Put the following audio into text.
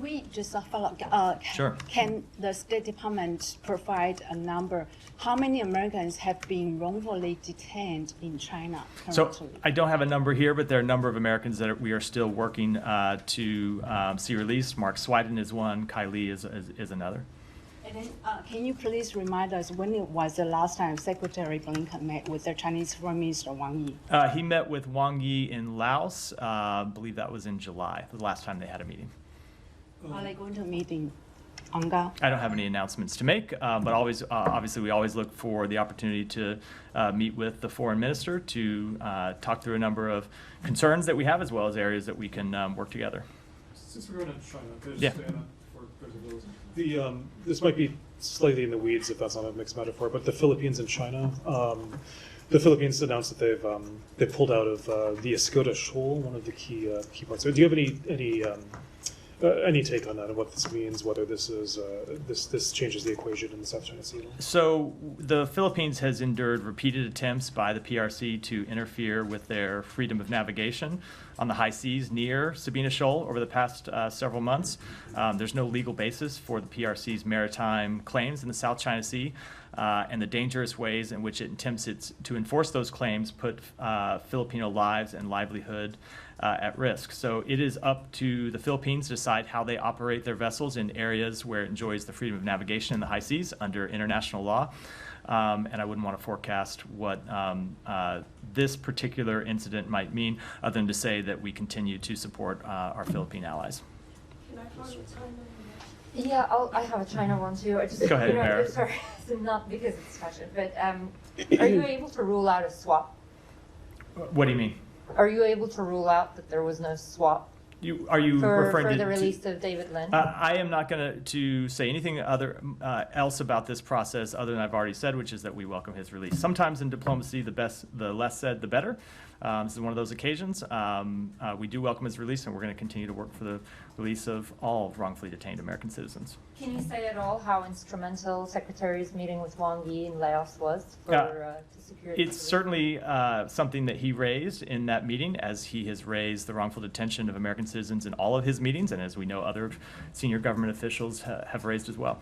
Can we just follow? Sure. Can the State Department provide a number? How many Americans have been wrongfully detained in China currently? So I don't have a number here, but there are a number of Americans that we are still working to see released. Mark Swiden is one. Kai Li is another. And then, can you please remind us when it was the last time Secretary Blinken met with the Chinese Foreign Minister Wang Yi? He met with Wang Yi in Laos. I believe that was in July, the last time they had a meeting. Are they going to meet in Anga? I don't have any announcements to make, but always, obviously, we always look for the opportunity to meet with the foreign minister to talk through a number of concerns that we have, as well as areas that we can work together. Since we're going to China, could I just Yeah. stay on that for President Lewis? This might be slightly in the weeds if that's not a mixed metaphor, but the Philippines and China. The Philippines announced that they've pulled out of the Scarborough Shoal, one of the key parts. So do you have any take on that and what this means? Whether this is this changes the equation in the South China Sea at all? So the Philippines has endured repeated attempts by the PRC to interfere with their freedom of navigation on the high seas near Sabina Shoal over the past several months. There's no legal basis for the PRC's maritime claims in the South China Sea, and the dangerous ways in which it attempts to enforce those claims put Filipino lives and livelihood at risk. So it is up to the Philippines to decide how they operate their vessels in areas where it enjoys the freedom of navigation in the high seas under international law. And I wouldn't want to forecast what this particular incident might mean, other than to say that we continue to support our Philippine allies. Can I follow China? Yeah, I have a China one too. I just, Go ahead, Mara. sorry, not because it's fashion, but are you able to rule out a swap? What do you mean? Are you able to rule out that there was no swap Are you referring for to the release of David Lin? I am not going to say anything else about this process other than I've already said, which is that we welcome his release. Sometimes in diplomacy, the less said, the better. This is one of those occasions. We do welcome his release, and we're going to continue to work for the release of all wrongfully detained American citizens. Can you say at all how instrumental Secretary's meeting with Wang Yi in Laos was to secure It's certainly something that he raised in that meeting, as he has raised the wrongful detention of American citizens in all of his meetings, and as we know other senior government officials have raised as well.